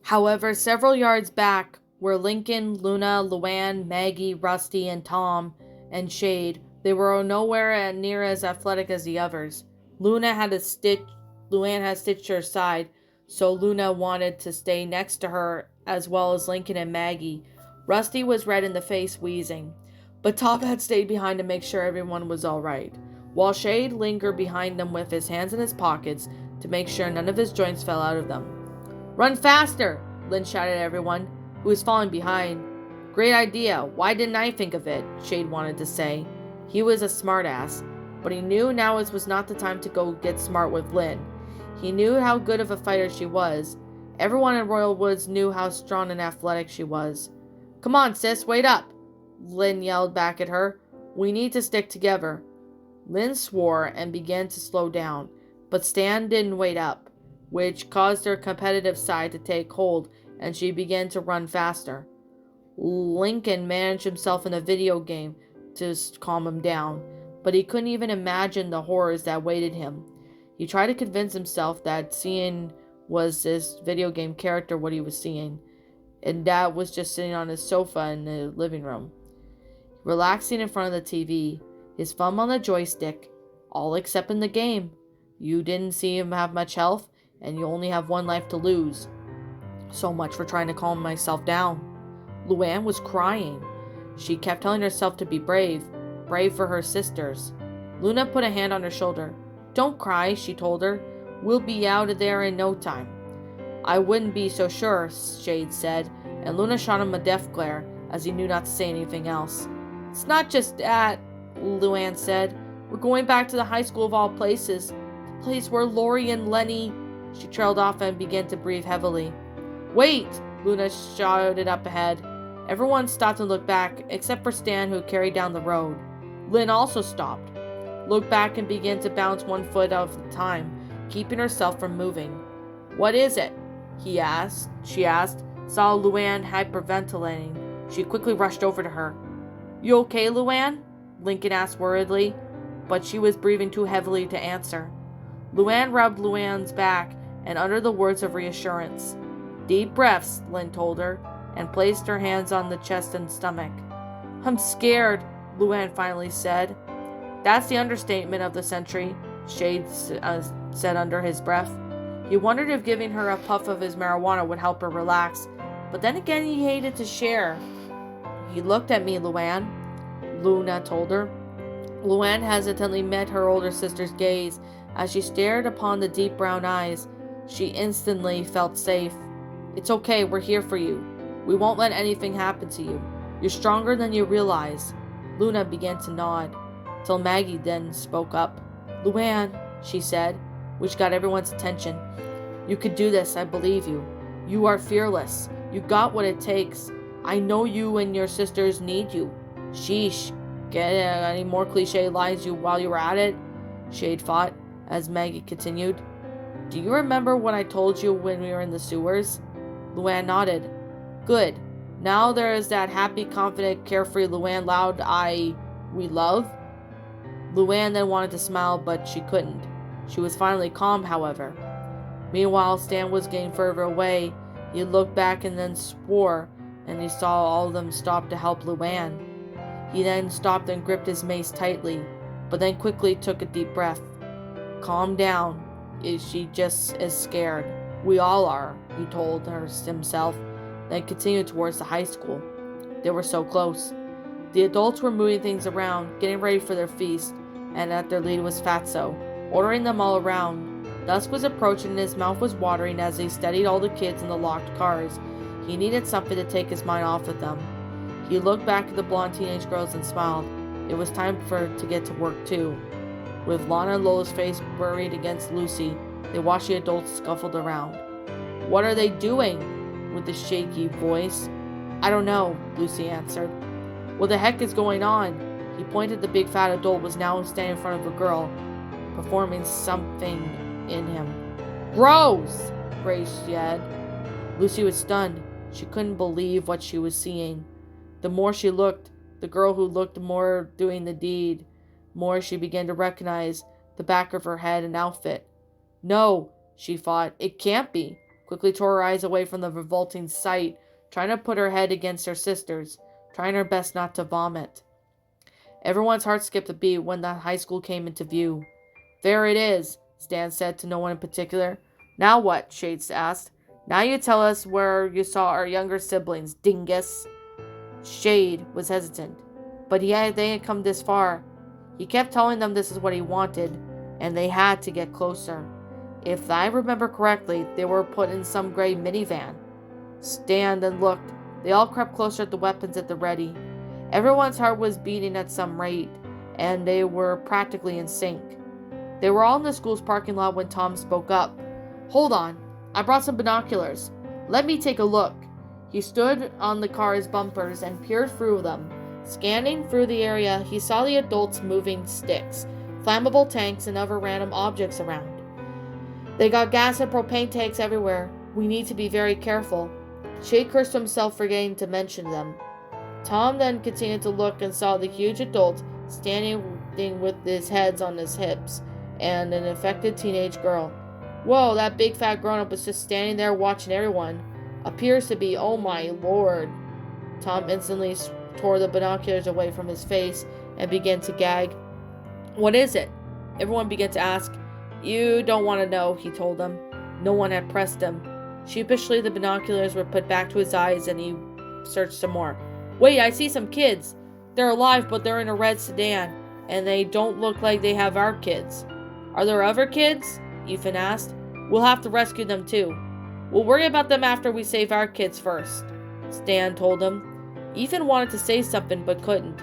However, several yards back were Lincoln, Luna, Luann, Maggie, Rusty, and Tom, and Shade. They were nowhere near as athletic as the others. Luann had stitched her side, so Luna wanted to stay next to her, as well as Lincoln and Maggie. Rusty was red in the face, wheezing, but Tom had stayed behind to make sure everyone was all right, while Shade lingered behind them with his hands in his pockets to make sure none of his joints fell out of them. "Run faster!" Lynn shouted at everyone, who was falling behind. "Great idea. Why didn't I think of it?" Shade wanted to say. He was a smartass, but he knew now was not the time to go get smart with Lynn. He knew how good of a fighter she was. Everyone in Royal Woods knew how strong and athletic she was. "Come on, sis, wait up!" Lynn yelled back at her. "We need to stick together." Lynn swore and began to slow down, but Stan didn't wait up, which caused her competitive side to take hold, and she began to run faster. Lincoln managed himself in a video game to calm him down, but he couldn't even imagine the horrors that awaited him. He tried to convince himself that seeing was this video game character what he was seeing, and Dad was just sitting on his sofa in the living room, relaxing in front of the TV, his thumb on the joystick, all except in the game. You didn't see him have much health, and you only have one life to lose. So much for trying to calm myself down. Luann was crying. She kept telling herself to be brave for her sisters. Luna put a hand on her shoulder. "Don't cry," she told her. "We'll be out of there in no time." "I wouldn't be so sure," Shade said, and Luna shot him a death glare as he knew not to say anything else. "It's not just that," Luann said. "We're going back to the high school of all places. The place where Lori and Lenny—" She trailed off and began to breathe heavily. "Wait!" Luna shouted up ahead. Everyone stopped and looked back, except for Stan, who carried down the road. Lynn also stopped, looked back, and began to bounce one foot at a time, keeping herself from moving. "What is it?" She asked, saw Luann hyperventilating. She quickly rushed over to her. "You okay, Luann?" Lincoln asked worriedly, but she was breathing too heavily to answer. Luann rubbed Luann's back and uttered the words of reassurance. "Deep breaths," Lynn told her, and placed her hands on the chest and stomach. "I'm scared," Luann finally said. "That's the understatement of the century," Shade said under his breath. He wondered if giving her a puff of his marijuana would help her relax, but then again he hated to share. "He looked at me, Luann," Luna told her. Luann hesitantly met her older sister's gaze. As she stared upon the deep brown eyes, she instantly felt safe. "It's okay, we're here for you. We won't let anything happen to you. You're stronger than you realize." Luna began to nod, till Maggie then spoke up. "Luann," she said, which got everyone's attention. "You could do this, I believe you. You are fearless. You got what it takes. I know you and your sisters need you." "Sheesh, get any more cliche lines while you were at it?" Shade thought, as Maggie continued. "Do you remember what I told you when we were in the sewers?" Luann nodded. "Good. Now there is that happy, confident, carefree Luann we love." Luann then wanted to smile, but she couldn't. She was finally calm, however. Meanwhile, Stan was getting further away. He looked back and then swore, and he saw all of them stop to help Luann. He then stopped and gripped his mace tightly, but then quickly took a deep breath. "Calm down. Is she just as scared? We all are," he told himself, then continued towards the high school. They were so close. The adults were moving things around, getting ready for their feast, and at their lead was Fatso, ordering them all around. Dusk was approaching and his mouth was watering as he studied all the kids in the locked cars. He needed something to take his mind off of them. He looked back at the blonde teenage girls and smiled. It was time to get to work too. With Lana and Lola's face buried against Lucy, they watched the adults scuffled around. "What are they doing?" with a shaky voice. "I don't know," Lucy answered. "What the heck is going on?" He pointed. The big fat adult was now standing in front of a girl, performing something in him. "Gross!" Grace said. Lucy was stunned. She couldn't believe what she was seeing. The more she looked, the girl who looked more doing the deed, more she began to recognize the back of her head and outfit. "No," she thought, "it can't be." quickly tore her eyes away from the revolting sight, trying to put her head against her sister's, trying her best not to vomit. Everyone's heart skipped a beat when the high school came into view. There it is, Stan said to no one in particular. Now what? Shades asked. Now you tell us where you saw our younger siblings, dingus. Shade was hesitant, but they had come this far. He kept telling them this is what he wanted, and they had to get closer. If I remember correctly, they were put in some gray minivan. Stan then looked. They all crept closer at the weapons at the ready. Everyone's heart was beating at some rate, and they were practically in sync. They were all in the school's parking lot when Tom spoke up. Hold on, I brought some binoculars. Let me take a look. He stood on the car's bumpers and peered through them. Scanning through the area, he saw the adults moving sticks, flammable tanks, and other random objects around. They got gas and propane tanks everywhere. We need to be very careful. Shade cursed himself for getting to mention them. Tom then continued to look and saw the huge adult standing with his heads on his hips and an affected teenage girl. Whoa, that big fat grown-up was just standing there watching everyone. Appears to be, oh my lord. Tom instantly tore the binoculars away from his face and began to gag. What is it? Everyone began to ask. You don't want to know, he told them. No one had pressed him. Sheepishly, the binoculars were put back to his eyes and he searched some more. Wait, I see some kids. They're alive, but they're in a red sedan, and they don't look like they have our kids. Are there other kids? Ethan asked. We'll have to rescue them too. We'll worry about them after we save our kids first, Stan told him. Ethan wanted to say something but couldn't.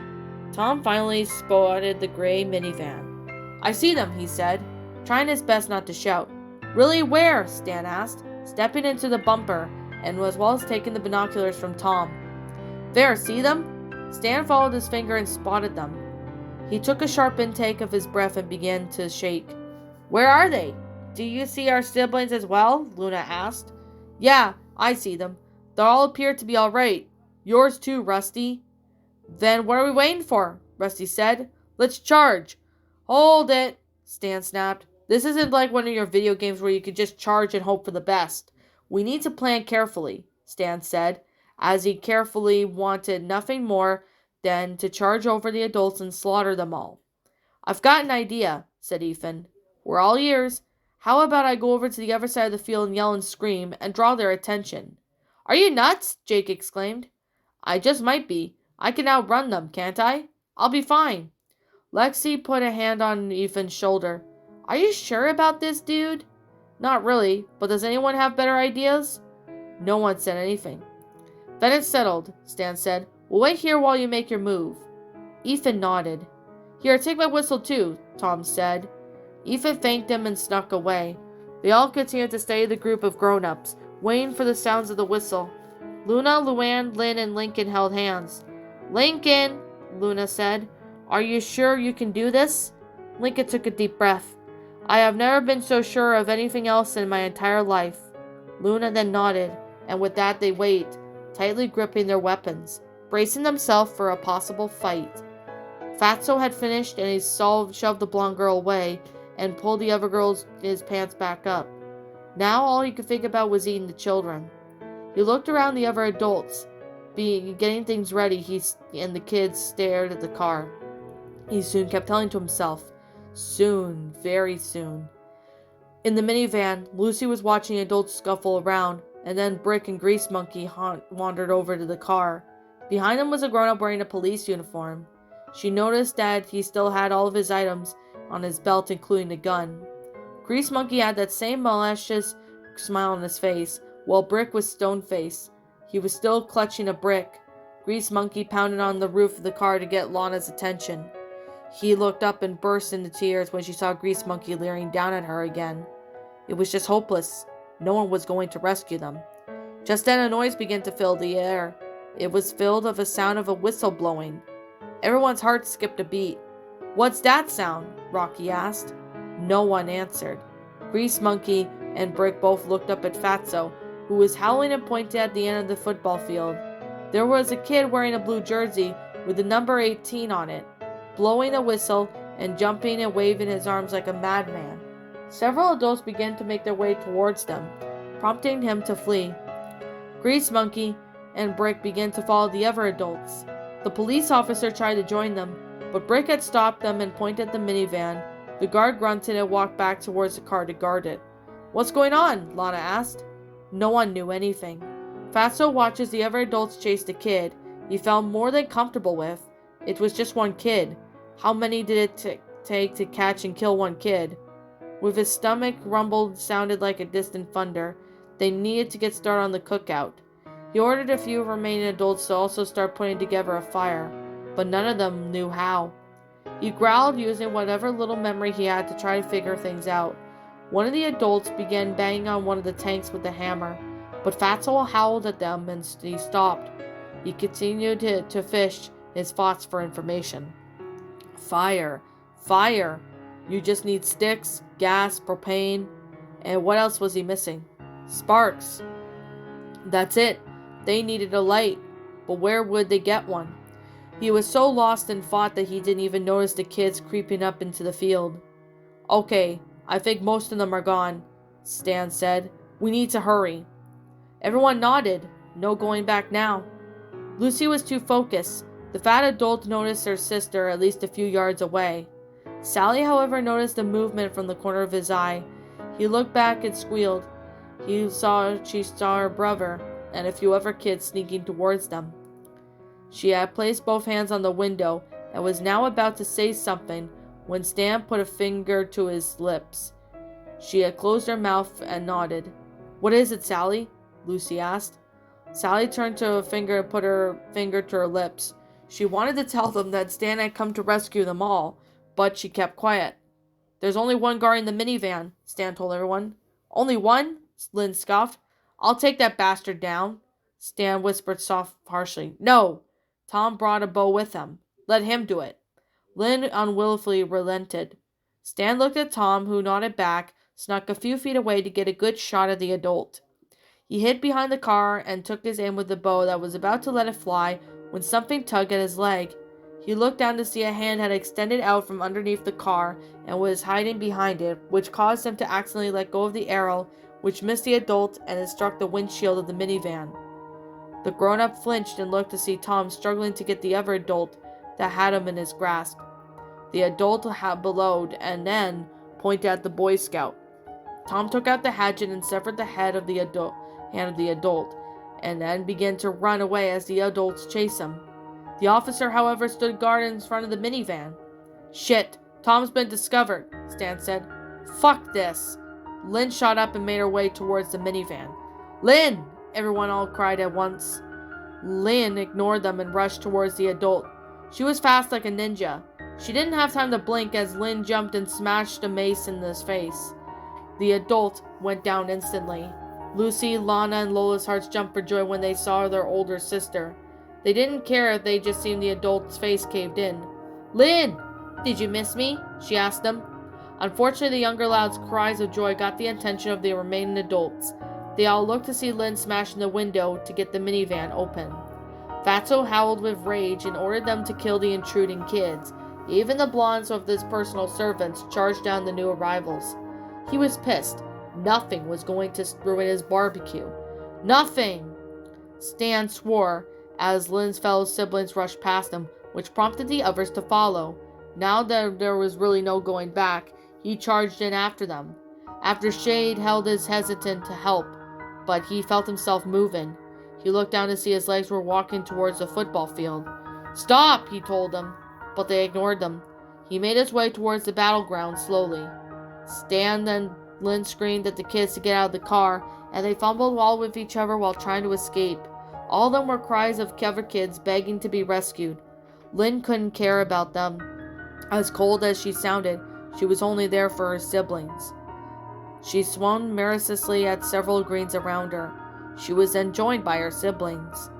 Tom finally spotted the gray minivan. I see them, he said, trying his best not to shout. Really, where? Stan asked, stepping into the bumper, and as well as taking the binoculars from Tom. There, see them? Stan followed his finger and spotted them. He took a sharp intake of his breath and began to shake. Where are they? Do you see our siblings as well? Luna asked. Yeah, I see them. They all appear to be all right. Yours too, Rusty. Then what are we waiting for? Rusty said. Let's charge. Hold it, Stan snapped. This isn't like one of your video games where you could just charge and hope for the best. We need to plan carefully, Stan said, as he carefully wanted nothing more than to charge over the adults and slaughter them all. I've got an idea, said Ethan. We're all ears. How about I go over to the other side of the field and yell and scream and draw their attention? Are you nuts? Jake exclaimed. I just might be. I can outrun them, can't I? I'll be fine. Lexi put a hand on Ethan's shoulder. Are you sure about this, dude? Not really, but does anyone have better ideas? No one said anything. Then it's settled, Stan said. We'll wait here while you make your move. Ethan nodded. Here, take my whistle too, Tom said. Ethan thanked him and snuck away. They all continued to study the group of grown-ups, waiting for the sounds of the whistle. Luna, Luann, Lynn, and Lincoln held hands. Lincoln, Luna said, are you sure you can do this? Lincoln took a deep breath. I have never been so sure of anything else in my entire life. Luna then nodded, and with that they waited, tightly gripping their weapons, bracing themselves for a possible fight. Fatso had finished, and he shoved the blonde girl away and pulled the other girl's pants back up. Now all he could think about was eating the children. He looked around the other adults, getting things ready, and the kids stared at the car. He soon kept telling to himself, soon, very soon. In the minivan, Lucy was watching adults scuffle around, and then Brick and Grease Monkey wandered over to the car. Behind him was a grown-up wearing a police uniform. She noticed that he still had all of his items on his belt, including the gun. Grease Monkey had that same malicious smile on his face, while Brick was stone-faced. He was still clutching a brick. Grease Monkey pounded on the roof of the car to get Lana's attention. He looked up and burst into tears when she saw Grease Monkey leering down at her again. It was just hopeless. No one was going to rescue them. Just then a noise began to fill the air. It was filled with a sound of a whistle blowing. Everyone's heart skipped a beat. What's that sound? Rocky asked. No one answered. Grease Monkey and Brick both looked up at Fatso, who was howling and pointed at the end of the football field. There was a kid wearing a blue jersey with the number 18 on it, blowing a whistle and jumping and waving his arms like a madman. Several adults began to make their way towards them, prompting him to flee. Grease Monkey and Brick began to follow the other adults. The police officer tried to join them, but Brick had stopped them and pointed at the minivan. The guard grunted and walked back towards the car to guard it. "What's going on?" Lana asked. No one knew anything. Fatso watches the other adults chase the kid he felt more than comfortable with. It was just one kid. How many did it take to catch and kill one kid? With his stomach rumbled sounded like a distant thunder. They needed to get started on the cookout. He ordered a few remaining adults to also start putting together a fire, but none of them knew how. He growled, using whatever little memory he had to try to figure things out. One of the adults began banging on one of the tanks with a hammer, but Fatso howled at them and he stopped. He continued to fish his thoughts for information. Fire. Fire. You just need sticks, gas, propane, and what else was he missing? Sparks. That's it. They needed a light, but where would they get one? He was so lost in thought that he didn't even notice the kids creeping up into the field. "Okay, I think most of them are gone," Stan said. "We need to hurry." Everyone nodded. No going back now. Lucy was too focused. The fat adult noticed her sister at least a few yards away. Sally, however, noticed a movement from the corner of his eye. He looked back and squealed. She saw her brother and a few other kids sneaking towards them. She had placed both hands on the window and was now about to say something when Stan put a finger to his lips. She had closed her mouth and nodded. "What is it, Sally?" Lucy asked. Sally turned to a finger and put her finger to her lips. She wanted to tell them that Stan had come to rescue them all, but she kept quiet. "There's only one guard in the minivan," Stan told everyone. "Only one?" Lynn scoffed. "I'll take that bastard down," Stan whispered harshly. "No!" Tom brought a bow with him. "Let him do it." Lynn unwillingly relented. Stan looked at Tom, who nodded back, snuck a few feet away to get a good shot at the adult. He hid behind the car and took his aim with the bow that was about to let it fly when something tugged at his leg. He looked down to see a hand had extended out from underneath the car and was hiding behind it, which caused him to accidentally let go of the arrow, which missed the adult and it struck the windshield of the minivan. The grown-up flinched and looked to see Tom struggling to get the other adult that had him in his grasp. The adult bellowed and then pointed at the Boy Scout. Tom took out the hatchet and severed the head of the adult, and then began to run away as the adults chased him. The officer, however, stood guard in front of the minivan. "Shit, Tom's been discovered," Stan said. "Fuck this." Lynn shot up and made her way towards the minivan. "Lynn!" Everyone all cried at once. Lynn ignored them and rushed towards the adult. She was fast like a ninja. She didn't have time to blink as Lynn jumped and smashed a mace in his face. The adult went down instantly. Lucy, Lana, and Lola's hearts jumped for joy when they saw their older sister. They didn't care if they just seen the adult's face caved in. "Lynn, did you miss me?" she asked them. Unfortunately, the younger lad's cries of joy got the attention of the remaining adults. They all looked to see Lynn smashing the window to get the minivan open. Fatso howled with rage and ordered them to kill the intruding kids. Even the blondes of his personal servants charged down the new arrivals. He was pissed. Nothing was going to ruin his barbecue. Nothing! Stan swore as Lynn's fellow siblings rushed past him, which prompted the others to follow. Now that there was really no going back, he charged in after them. After Shade held his hesitant to help, but he felt himself moving. He looked down to see his legs were walking towards the football field. "Stop!" he told them, but they ignored them. He made his way towards the battleground slowly. Stan and Lynn screamed at the kids to get out of the car, and they fumbled all with each other while trying to escape. All of them were cries of other kids begging to be rescued. Lynn couldn't care about them. As cold as she sounded, she was only there for her siblings. She swung mercilessly at several greens around her. She was then joined by her siblings.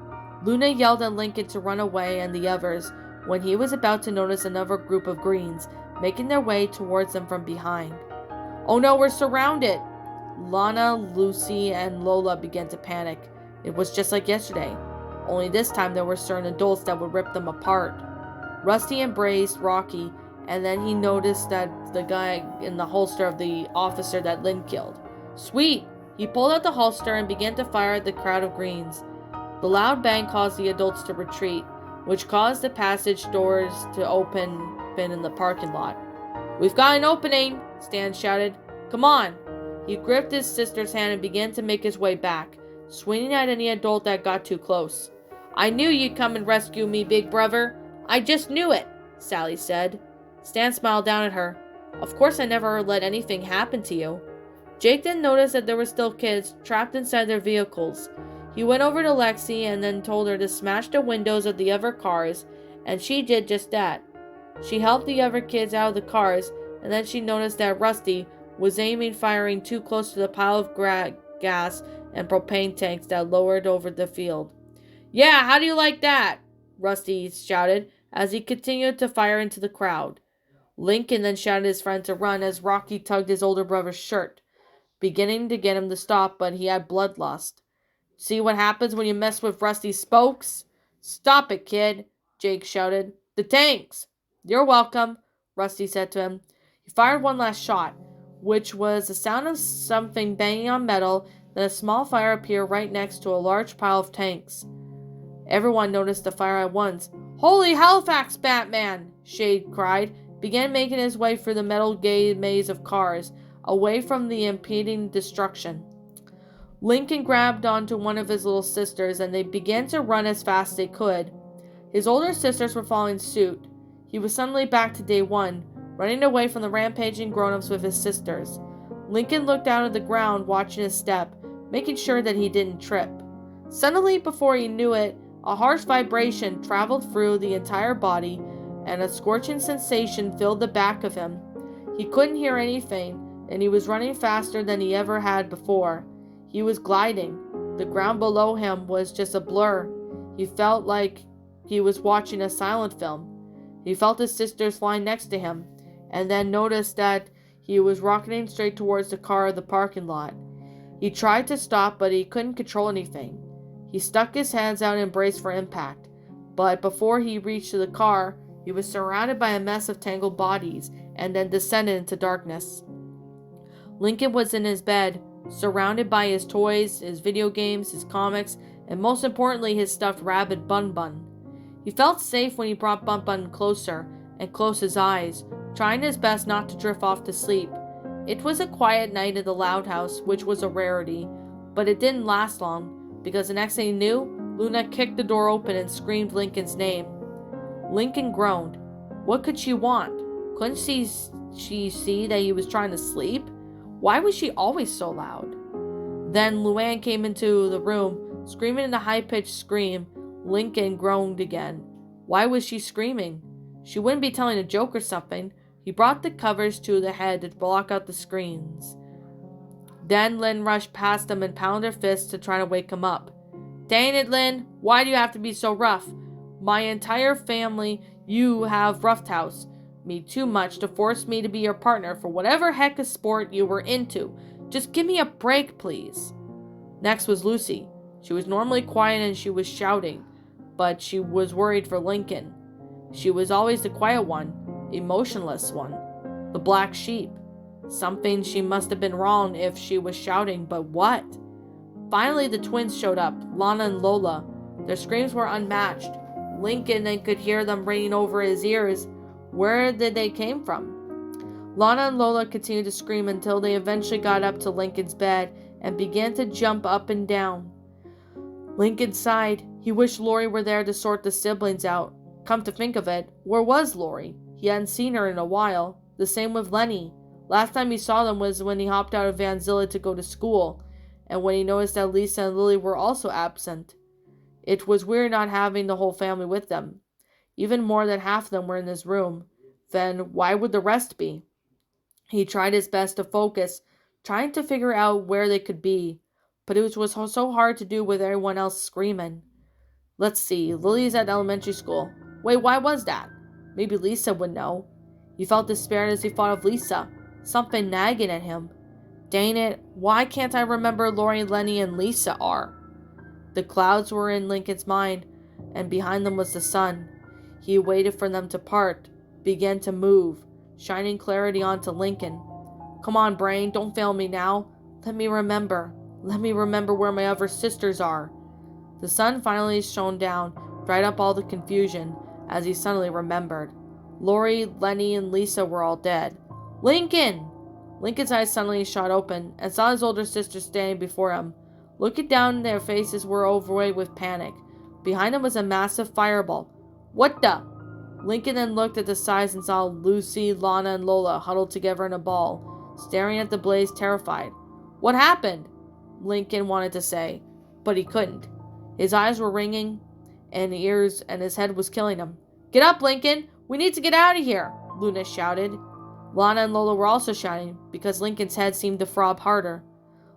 Luna yelled at Lincoln to run away and the others when he was about to notice another group of greens making their way towards them from behind. "Oh no, we're surrounded!" Lana, Lucy, and Lola began to panic. It was just like yesterday, only this time there were certain adults that would rip them apart. Rusty embraced Rocky, and then he noticed that the guy in the holster of the officer that Lynn killed. "Sweet! He pulled out the holster and began to fire at the crowd of greens. The loud bang caused the adults to retreat, which caused the passage doors to open in the parking lot. "We've got an opening," Stan shouted. "Come on." He gripped his sister's hand and began to make his way back, swinging at any adult that got too close. "I knew you'd come and rescue me, big brother. I just knew it," Sally said. Stan smiled down at her. "Of course I never let anything happen to you." Jake then noticed that there were still kids trapped inside their vehicles. He went over to Lexi and then told her to smash the windows of the other cars, and she did just that. She helped the other kids out of the cars, and then she noticed that Rusty was firing too close to the pile of gas and propane tanks that lowered over the field. "Yeah, how do you like that?" Rusty shouted as he continued to fire into the crowd. Lincoln then shouted at his friend to run as Rocky tugged his older brother's shirt, beginning to get him to stop, but he had bloodlust. "See what happens when you mess with Rusty's spokes?" "Stop it, kid," Jake shouted. "The tanks!" "You're welcome," Rusty said to him. He fired one last shot, which was the sound of something banging on metal. Then a small fire appeared right next to a large pile of tanks. Everyone noticed the fire at once. "Holy Halifax, Batman!" Shade cried, began making his way through the metal gay maze of cars, away from the impeding destruction. Lincoln grabbed onto one of his little sisters, and they began to run as fast as they could. His older sisters were following suit. He was suddenly back to day one, running away from the rampaging grown-ups with his sisters. Lincoln looked down at the ground, watching his step, making sure that he didn't trip. Suddenly, before he knew it, a harsh vibration traveled through the entire body, and a scorching sensation filled the back of him. He couldn't hear anything, and he was running faster than he ever had before. He was gliding. The ground below him was just a blur. He felt like he was watching a silent film. He felt his sisters flying next to him, and then noticed that he was rocketing straight towards the car in the parking lot. He tried to stop, but he couldn't control anything. He stuck his hands out and braced for impact, but before he reached the car, he was surrounded by a mess of tangled bodies, and then descended into darkness. Lincoln was in his bed, surrounded by his toys, his video games, his comics, and most importantly, his stuffed rabbit Bun Bun. He felt safe when he brought Bun Bun closer and closed his eyes, trying his best not to drift off to sleep. It was a quiet night in the Loud House, which was a rarity, but it didn't last long, because the next thing he knew, Luna kicked the door open and screamed Lincoln's name. Lincoln groaned. What could she want? Couldn't she see that he was trying to sleep? Why was she always so loud? Then Luann came into the room, screaming in a high-pitched scream. Lincoln groaned again. Why was she screaming? She wouldn't be telling a joke or something. He brought the covers to the head to block out the screams. Then Lynn rushed past him and pounded her fists to try to wake him up. "Dang it, Lynn! Why do you have to be so rough? My entire family, you have roughhoused me too much to force me to be your partner for whatever heck of sport you were into. Just give me a break, please." Next was Lucy. She was normally quiet and she was shouting, but she was worried for Lincoln. She was always the quiet one, emotionless one, the black sheep. Something she must have been wrong if she was shouting, but what? Finally, the twins showed up, Lana and Lola. Their screams were unmatched. Lincoln then could hear them ringing over his ears. Where did they came from? Lana and Lola continued to scream until they eventually got up to Lincoln's bed and began to jump up and down. Lincoln sighed. He wished Lori were there to sort the siblings out. Come to think of it, where was Lori? He hadn't seen her in a while. The same with Lenny. Last time he saw them was when he hopped out of Vanzilla to go to school, and when he noticed that Lisa and Lily were also absent. It was weird not having the whole family with them. Even more than half of them were in this room. Then why would the rest be? He tried his best to focus, trying to figure out where they could be, but it was so hard to do with everyone else screaming. Let's see, Lily's at elementary school. Wait, why was that? Maybe Lisa would know. He felt despaired as he thought of Lisa, something nagging at him. Dang it, why can't I remember Lori, Lenny, and Lisa are? The clouds were in Lincoln's mind, and behind them was the sun. He waited for them to part, began to move, shining clarity onto Lincoln. Come on, brain, don't fail me now. Let me remember. Let me remember where my other sisters are. The sun finally shone down, dried up all the confusion, as he suddenly remembered. Lori, Lenny, and Lisa were all dead. Lincoln! Lincoln's eyes suddenly shot open and saw his older sister standing before him. Looking down, their faces were overlaid with panic. Behind them was a massive fireball. What the? Lincoln then looked at the sides and saw Lucy, Lana, and Lola huddled together in a ball, staring at the blaze terrified. What happened? Lincoln wanted to say, but he couldn't. His eyes were ringing and ears, and his head was killing him. Get up, Lincoln! We need to get out of here! Luna shouted. Lana and Lola were also shouting, because Lincoln's head seemed to throb harder.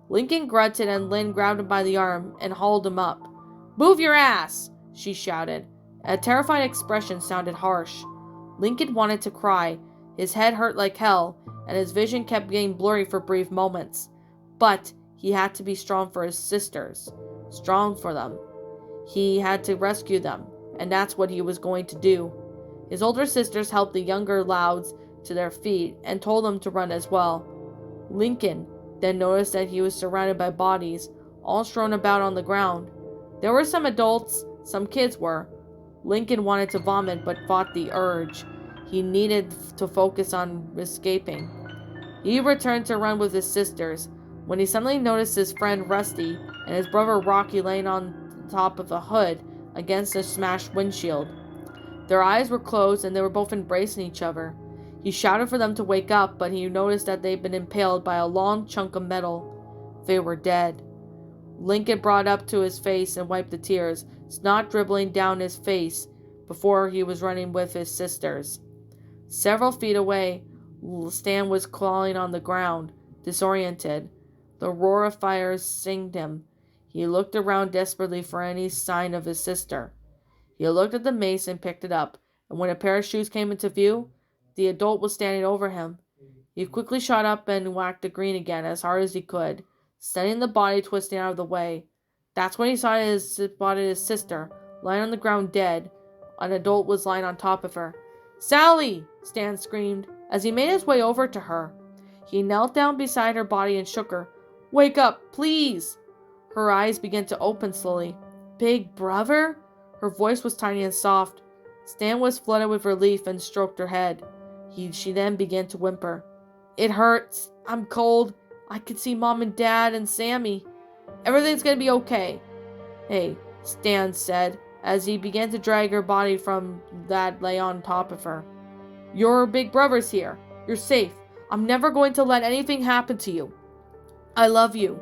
Lincoln grunted and Lynn grabbed him by the arm and hauled him up. Move your ass! She shouted. A terrified expression sounded harsh. Lincoln wanted to cry. His head hurt like hell, and his vision kept getting blurry for brief moments. But he had to be strong for his sisters. Strong for them. He had to rescue them, and that's what he was going to do. His older sisters helped the younger Louds to their feet and told them to run as well. Lincoln then noticed that he was surrounded by bodies, all strewn about on the ground. There were some adults, some kids were. Lincoln wanted to vomit but fought the urge. He needed to focus on escaping. He returned to run with his sisters when he suddenly noticed his friend Rusty and his brother Rocky laying on top of a hood against a smashed windshield. Their eyes were closed and they were both embracing each other. He shouted for them to wake up, but he noticed that they'd been impaled by a long chunk of metal. They were dead. Lincoln brought up to his face and wiped the tears, snot dribbling down his face before he was running with his sisters. Several feet away, Stan was crawling on the ground, disoriented. The roar of fire singed him. He looked around desperately for any sign of his sister. He looked at the mace and picked it up, and when a pair of shoes came into view, the adult was standing over him. He quickly shot up and whacked the green again as hard as he could, sending the body twisting out of the way. That's when he saw his sister, lying on the ground dead. An adult was lying on top of her. Sally! Stan screamed as he made his way over to her. He knelt down beside her body and shook her. Wake up, please! Her eyes began to open slowly. Big brother? Her voice was tiny and soft. Stan was flooded with relief and stroked her head. She then began to whimper. It hurts. I'm cold. I can see Mom and Dad and Sammy. Everything's gonna be okay. Hey, Stan said, as he began to drag her body from that lay on top of her. Your big brother's here. You're safe. I'm never going to let anything happen to you. I love you.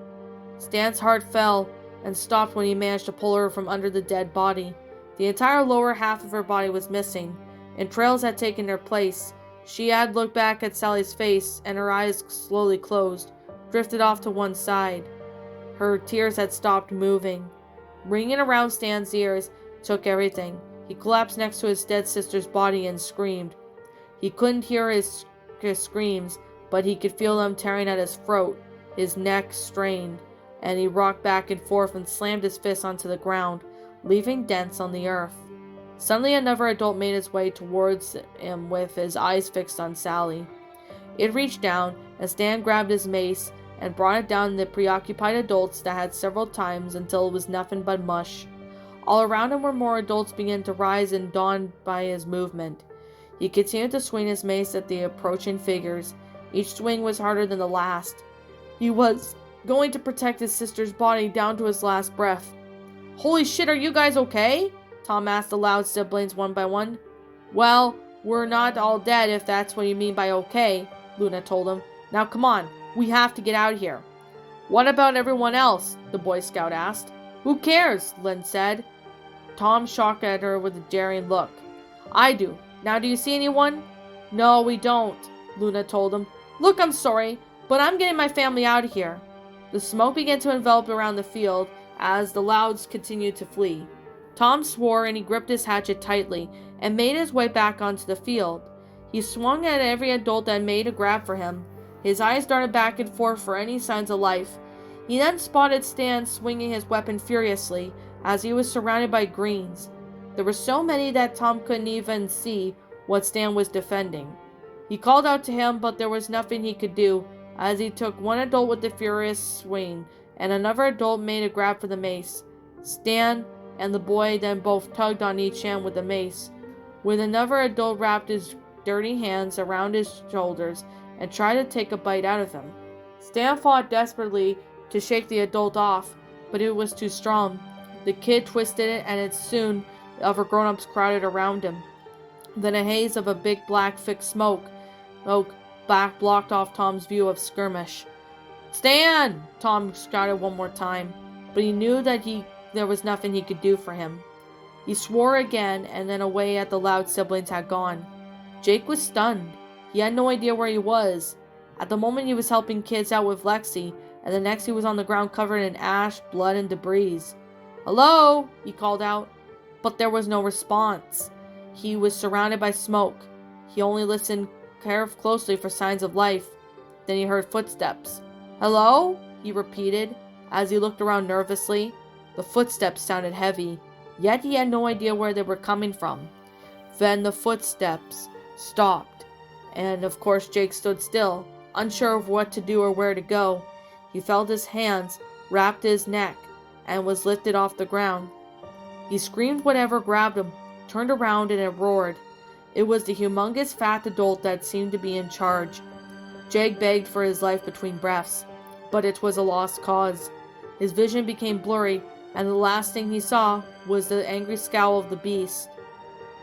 Stan's heart fell and stopped when he managed to pull her from under the dead body. The entire lower half of her body was missing, and trails had taken their place. She had looked back at Sally's face, and her eyes slowly closed, drifted off to one side. Her tears had stopped moving. Ringing around Stan's ears took everything. He collapsed next to his dead sister's body and screamed. He couldn't hear his screams, but he could feel them tearing at his throat. His neck strained, and he rocked back and forth and slammed his fist onto the ground, leaving dents on the earth. Suddenly another adult made his way towards him with his eyes fixed on Sally. It reached down, and Stan grabbed his mace and brought it down the preoccupied adults that had several times until it was nothing but mush. All around him were more adults beginning to rise and dawn by his movement. He continued to swing his mace at the approaching figures. Each swing was harder than the last. He was going to protect his sister's body down to his last breath. Holy shit, are you guys okay? Tom asked the Loud siblings one by one. Well, we're not all dead if that's what you mean by okay, Luna told him. Now come on, we have to get out of here. What about everyone else? The Boy Scout asked. Who cares? Lynn said. Tom shocked at her with a daring look. I do. Now do you see anyone? No, we don't, Luna told him. Look, I'm sorry, but I'm getting my family out of here. The smoke began to envelop around the field as the Louds continued to flee. Tom swore and he gripped his hatchet tightly and made his way back onto the field. He swung at every adult that made a grab for him. His eyes darted back and forth for any signs of life. He then spotted Stan swinging his weapon furiously as he was surrounded by greens. There were so many that Tom couldn't even see what Stan was defending. He called out to him, but there was nothing he could do as he took one adult with the furious swing and another adult made a grab for the mace. Stan and the boy then both tugged on each hand with the mace, when another adult wrapped his dirty hands around his shoulders and tried to take a bite out of him. Stan fought desperately to shake the adult off, but it was too strong. The kid twisted it, and it soon the other grown-ups crowded around him. Then a haze of a big black thick smoke back blocked off Tom's view of skirmish. "Stan!" Tom shouted one more time, but he knew that there was nothing he could do for him. He swore again, and then away at the loud siblings had gone. Jake was stunned. He had no idea where he was. At the moment he was helping kids out with Lexi, and the next he was on the ground covered in ash, blood, and debris. "Hello?" he called out, but there was no response. He was surrounded by smoke. He only listened closely for signs of life. Then he heard footsteps. "Hello?" he repeated, as he looked around nervously. The footsteps sounded heavy, yet he had no idea where they were coming from. Then the footsteps stopped, and of course Jake stood still, unsure of what to do or where to go. He felt his hands wrapped his neck and was lifted off the ground. He screamed whatever grabbed him, turned around, and it roared. It was the humongous fat adult that seemed to be in charge. Jake begged for his life between breaths, but it was a lost cause. His vision became blurry, and the last thing he saw was the angry scowl of the beast.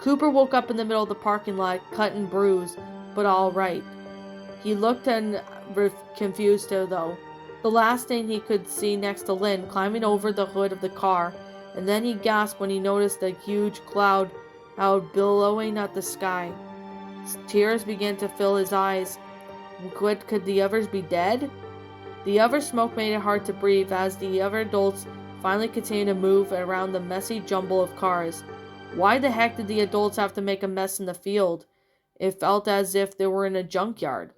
Cooper woke up in the middle of the parking lot, cut and bruised, but all right. He looked and confused though. The last thing he could see next to Lynn climbing over the hood of the car, and then he gasped when he noticed a huge cloud out billowing at the sky. Tears began to fill his eyes. Could the others be dead? The other smoke made it hard to breathe as the other adults finally continued to move around the messy jumble of cars. Why the heck did the adults have to make a mess in the field? It felt as if they were in a junkyard.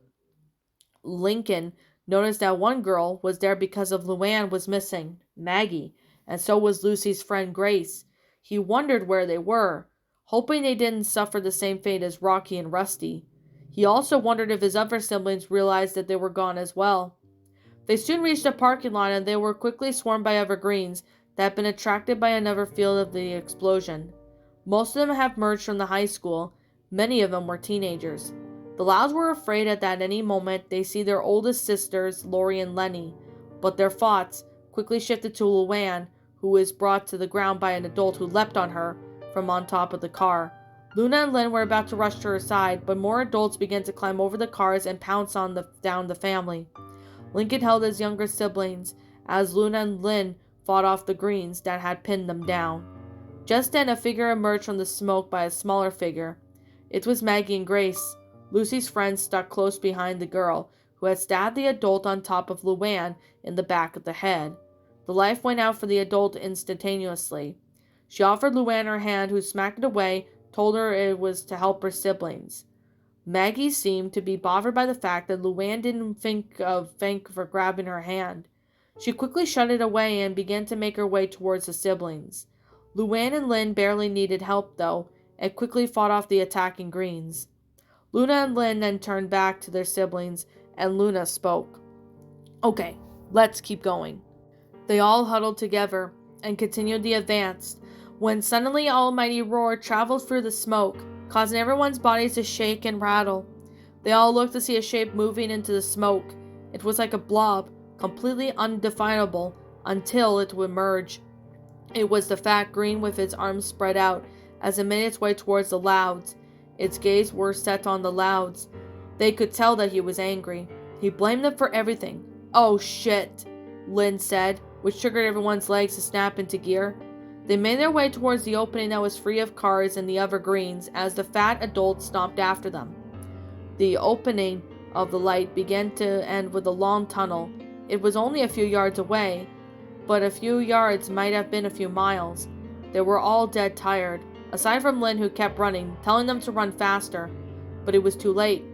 Lincoln noticed that one girl was there because of Luann was missing, Maggie, and so was Lucy's friend Grace. He wondered where they were, hoping they didn't suffer the same fate as Rocky and Rusty. He also wondered if his other siblings realized that they were gone as well. They soon reached a parking lot, and they were quickly swarmed by evergreens that had been attracted by another field of the explosion. Most of them had merged from the high school. Many of them were teenagers. The Louds were afraid that at any moment they see their oldest sisters, Lori and Lenny, but their thoughts quickly shifted to Luann, who was brought to the ground by an adult who leapt on her from on top of the car. Luna and Lynn were about to rush to her side, but more adults began to climb over the cars and pounce down the family. Lincoln held his younger siblings as Luna and Lynn fought off the greens that had pinned them down. Just then a figure emerged from the smoke by a smaller figure. It was Maggie and Grace. Lucy's friends stuck close behind the girl, who had stabbed the adult on top of Luann in the back of the head. The life went out for the adult instantaneously. She offered Luann her hand, who smacked it away, told her it was to help her siblings. Maggie seemed to be bothered by the fact that Luann didn't thank for grabbing her hand. She quickly shut it away and began to make her way towards the siblings. Luann and Lynn barely needed help, though, and quickly fought off the attacking greens. Luna and Lynn then turned back to their siblings, and Luna spoke. "Okay, let's keep going." They all huddled together and continued the advance, when suddenly an almighty roar traveled through the smoke, causing everyone's bodies to shake and rattle. They all looked to see a shape moving into the smoke. It was like a blob, completely undefinable, until it would emerge. It was the fat green with its arms spread out as it made its way towards the Louds. Its gaze were set on the Louds. They could tell that he was angry. He blamed them for everything. "Oh shit," Lynn said, which triggered everyone's legs to snap into gear. They made their way towards the opening that was free of cars and the evergreens as the fat adult stomped after them. The opening of the light began to end with a long tunnel. It was only a few yards away, but a few yards might have been a few miles. They were all dead tired, aside from Lynn, who kept running, telling them to run faster. But it was too late.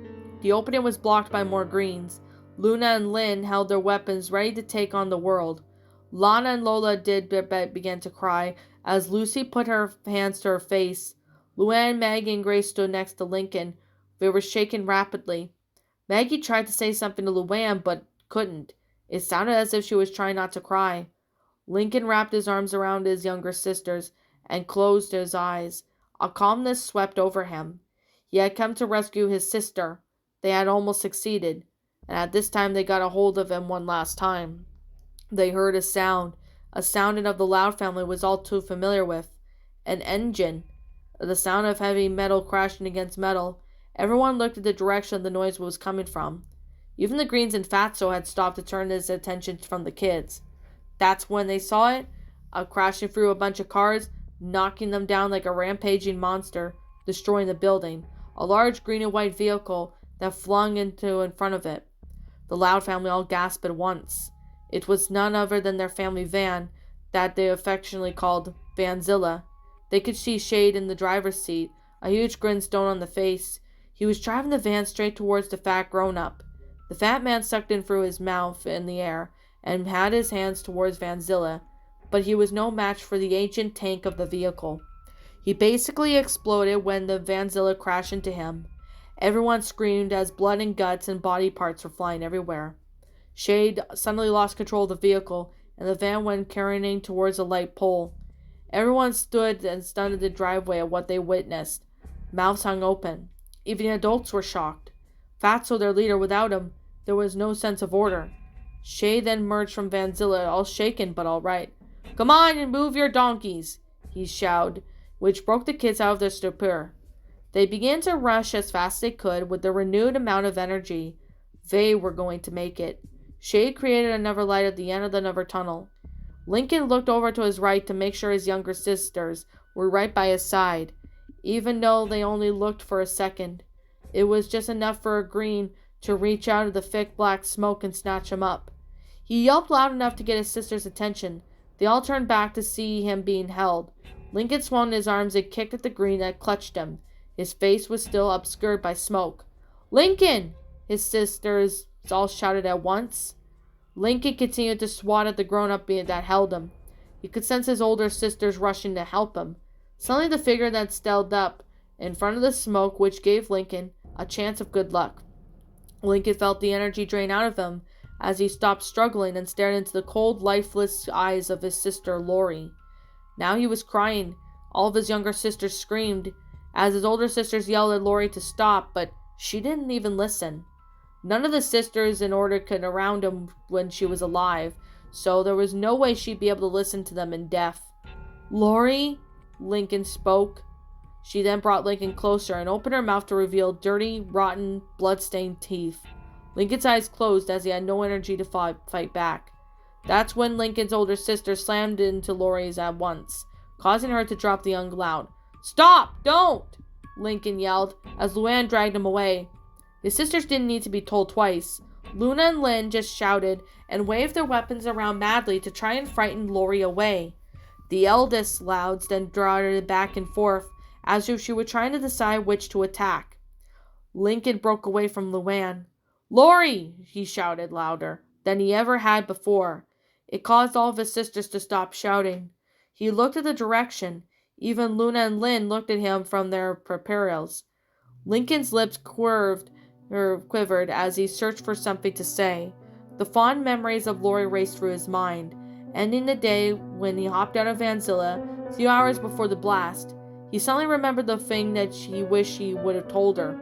The opening was blocked by more greens. Luna and Lynn held their weapons ready to take on the world. Lana and Lola began to cry as Lucy put her hands to her face. Luann, Maggie, and Grace stood next to Lincoln. They were shaking rapidly. Maggie tried to say something to Luann, but couldn't. It sounded as if she was trying not to cry. Lincoln wrapped his arms around his younger sisters and closed his eyes. A calmness swept over him. He had come to rescue his sister. They had almost succeeded, and at this time they got a hold of him one last time. They heard a sound of the Loud family was all too familiar with. An engine, the sound of heavy metal crashing against metal. Everyone looked at the direction the noise was coming from. Even the Greens and Fatso had stopped to turn his attention from the kids. That's when they saw it, crashing through a bunch of cars, knocking them down like a rampaging monster, destroying the building. A large green and white vehicle that flung into in front of it. The Loud family all gasped at once. It was none other than their family van, that they affectionately called Vanzilla. They could see Shade in the driver's seat, a huge grin stone on the face. He was driving the van straight towards the fat grown-up. The fat man sucked in through his mouth in the air and had his hands towards Vanzilla, but he was no match for the ancient tank of the vehicle. He basically exploded when the Vanzilla crashed into him. Everyone screamed as blood and guts and body parts were flying everywhere. Shade suddenly lost control of the vehicle, and the van went careening towards a light pole. Everyone stood and stunned in the driveway at what they witnessed. Mouths hung open. Even the adults were shocked. Fatso, their leader, without him, there was no sense of order. Shade then emerged from Vanzilla, all shaken but all right. "Come on and move your donkeys," he shouted, which broke the kids out of their stupor. They began to rush as fast as they could with a renewed amount of energy. They were going to make it. Shade created another light at the end of another tunnel. Lincoln looked over to his right to make sure his younger sisters were right by his side, even though they only looked for a second. It was just enough for a Green to reach out of the thick black smoke and snatch him up. He yelped loud enough to get his sister's attention. They all turned back to see him being held. Lincoln swung his arms and kicked at the Green that clutched him. His face was still obscured by smoke. "Lincoln!" His sisters all shouted at once. Lincoln continued to swat at the grown-up that held him. He could sense his older sisters rushing to help him. Suddenly the figure that stepped up in front of the smoke, which gave Lincoln a chance of good luck. Lincoln felt the energy drain out of him as he stopped struggling and stared into the cold, lifeless eyes of his sister Lori. Now he was crying. All of his younger sisters screamed, as his older sisters yelled at Lori to stop, but she didn't even listen. None of the sisters in order could around him when she was alive, so there was no way she'd be able to listen to them in death. "Lori?" Lincoln spoke. She then brought Lincoln closer and opened her mouth to reveal dirty, rotten, blood-stained teeth. Lincoln's eyes closed as he had no energy to fight back. That's when Lincoln's older sister slammed into Lori's at once, causing her to drop the young loud. "Stop! Don't!" Lincoln yelled as Luann dragged him away. His sisters didn't need to be told twice. Luna and Lynn just shouted and waved their weapons around madly to try and frighten Lori away. The eldest Louds then darted back and forth as if she were trying to decide which to attack. Lincoln broke away from Luann. "Lori!" he shouted louder than he ever had before. It caused all of his sisters to stop shouting. He looked at the direction. Even Luna and Lynn looked at him from their peripherals. Lincoln's lips quivered as he searched for something to say. The fond memories of Lori raced through his mind, ending the day when he hopped out of Vanzilla a few hours before the blast. He suddenly remembered the thing that he wished he would have told her.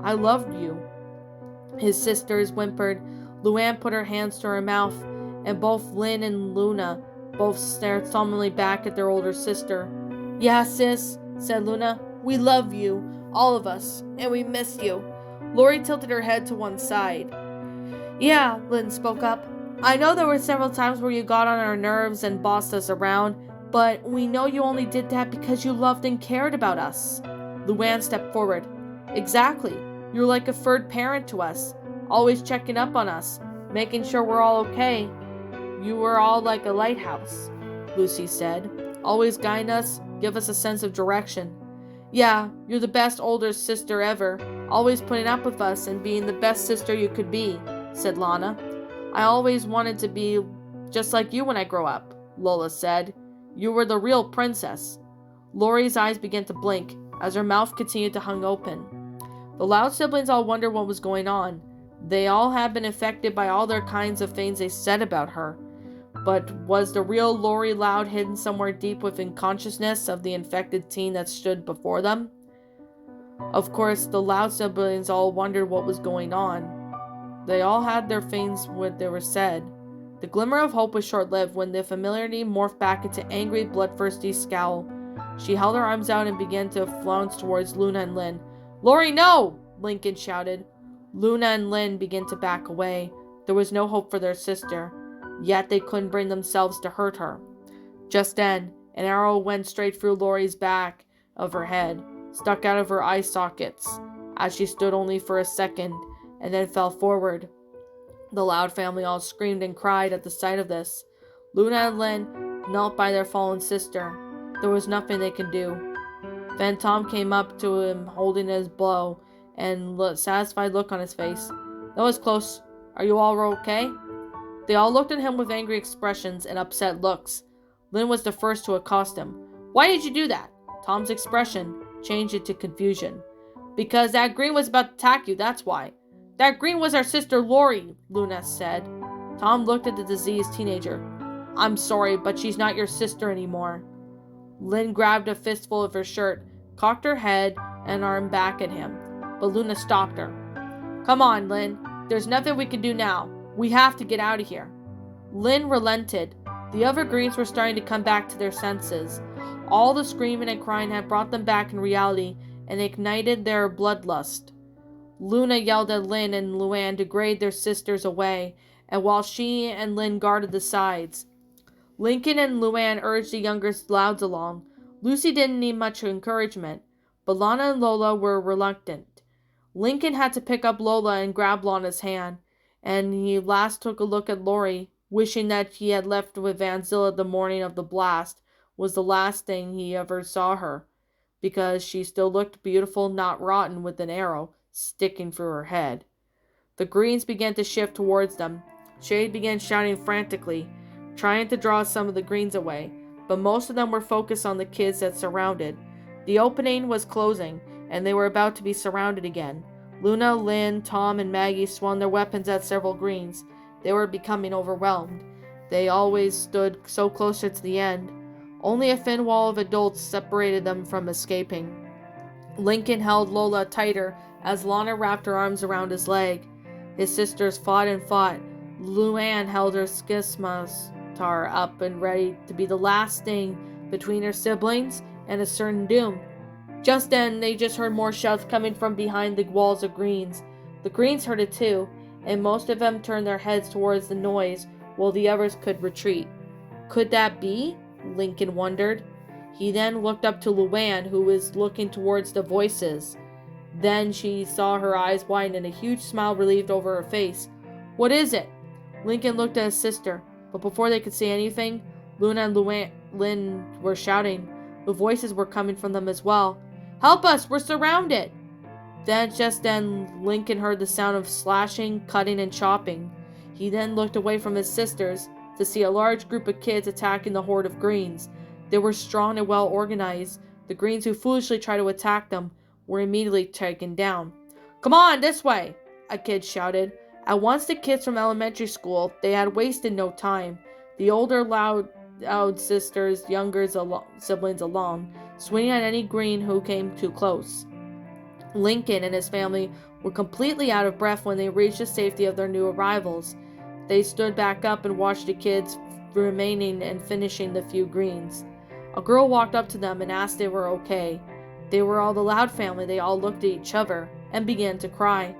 "I loved you." His sisters whimpered. Luann put her hands to her mouth, and both Lynn and Luna both stared solemnly back at their older sister. "Yeah, sis," said Luna. "We love you, all of us, and we miss you." Lori tilted her head to one side. "Yeah," Lynn spoke up. "I know there were several times where you got on our nerves and bossed us around, but we know you only did that because you loved and cared about us." Luann stepped forward. "Exactly. You're like a third parent to us, always checking up on us, making sure we're all okay. You were all like a lighthouse," Lucy said. "Always guiding us, give us a sense of direction." "Yeah, you're the best older sister ever, always putting up with us and being the best sister you could be," said Lana. "I always wanted to be just like you when I grow up," Lola said. "You were the real princess." Lori's eyes began to blink as her mouth continued to hang open. The Loud siblings all wondered what was going on. They all had been affected by all their kinds of things they said about her. But was the real Lori Loud hidden somewhere deep within consciousness of the infected teen that stood before them? Of course, the Loud siblings all wondered what was going on. They all had their things what they were said. The glimmer of hope was short-lived when the familiarity morphed back into angry, bloodthirsty scowl. She held her arms out and began to flounce towards Luna and Lynn. "Lori, no!" Lincoln shouted. Luna and Lynn began to back away. There was no hope for their sister, yet they couldn't bring themselves to hurt her. Just then, an arrow went straight through Lori's back of her head, stuck out of her eye sockets, as she stood only for a second, and then fell forward. The Loud family all screamed and cried at the sight of this. Luna and Lynn knelt by their fallen sister. There was nothing they could do. Then Tom came up to him holding his blow, and a satisfied look on his face. "That was close. Are you all okay?" They all looked at him with angry expressions and upset looks. Lynn was the first to accost him. "Why did you do that?" Tom's expression changed it to confusion. "Because that green was about to attack you, that's why." "That green was our sister Lori," Luna said. Tom looked at the diseased teenager. "I'm sorry, but she's not your sister anymore." Lynn grabbed a fistful of her shirt, cocked her head and arm back at him, but Luna stopped her. "Come on, Lynn. There's nothing we can do now. We have to get out of here." Lynn relented. The other Greens were starting to come back to their senses. All the screaming and crying had brought them back in reality and ignited their bloodlust. Luna yelled at Lynn and Luann to grade their sisters away, and while she and Lynn guarded the sides, Lincoln and Luann urged the younger Louds along. Lucy didn't need much encouragement, but Lana and Lola were reluctant. Lincoln had to pick up Lola and grab Lana's hand, and he last took a look at Lori, wishing that he had left with Vanzilla the morning of the blast was the last thing he ever saw her, because she still looked beautiful, not rotten, with an arrow sticking through her head. The Greens began to shift towards them. Shade began shouting frantically, trying to draw some of the Greens away, but most of them were focused on the kids that surrounded. The opening was closing, and they were about to be surrounded again. Luna, Lynn, Tom, and Maggie swung their weapons at several Greens. They were becoming overwhelmed. They always stood so closer to the end. Only a thin wall of adults separated them from escaping. Lincoln held Lola tighter as Lana wrapped her arms around his leg. His sisters fought and fought. Luann held her scimitar up and ready to be the last thing between her siblings and a certain doom. Just then, they just heard more shouts coming from behind the walls of Greens. The Greens heard it too, and most of them turned their heads towards the noise while the others could retreat. Could that be? Lincoln wondered. He then looked up to Luann, who was looking towards the voices. Then she saw her eyes widen and a huge smile relieved over her face. "What is it?" Lincoln looked at his sister, but before they could say anything, Luna and Lynn were shouting. The voices were coming from them as well. "Help us! We're surrounded!" Just then, Lincoln heard the sound of slashing, cutting, and chopping. He then looked away from his sisters to see a large group of kids attacking the horde of Greens. They were strong and well organized. The Greens who foolishly tried to attack them were immediately taken down. "Come on, this way!" a kid shouted. At once the kids from elementary school, they had wasted no time. The older Loud sisters, younger siblings along, swinging at any Green who came too close. Lincoln and his family were completely out of breath when they reached the safety of their new arrivals. They stood back up and watched the kids remaining and finishing the few Greens. A girl walked up to them and asked if they were okay. They were all the Loud family. They all looked at each other and began to cry.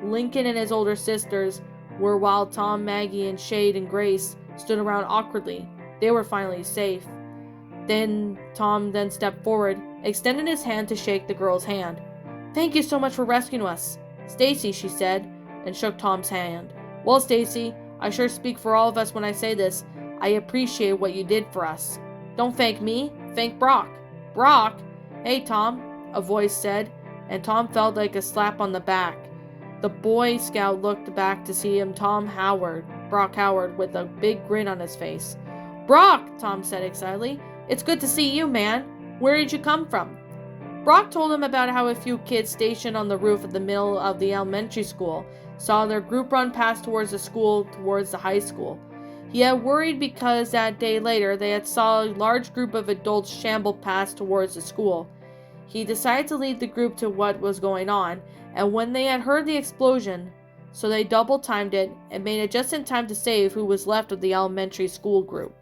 Lincoln and his older sisters were, while Tom, Maggie, and Shade and Grace stood around awkwardly. They were finally safe. Then Tom stepped forward, extended his hand to shake the girl's hand. "Thank you so much for rescuing us, Stacy," she said, and shook Tom's hand. "Well, Stacy, I sure speak for all of us when I say this. I appreciate what you did for us." "Don't thank me. Thank Brock." "Brock? Hey, Tom," a voice said, and Tom felt like a slap on the back. The Boy Scout looked back to see him, Brock Howard, with a big grin on his face. "Brock," Tom said excitedly, "it's good to see you, man. Where did you come from?" Brock told him about how a few kids stationed on the roof of the middle of the elementary school saw their group run past towards the school towards the high school. He had worried because that day later they had saw a large group of adults shamble past towards the school. He decided to lead the group to what was going on, and when they had heard the explosion, so they double timed it and made it just in time to save who was left of the elementary school group.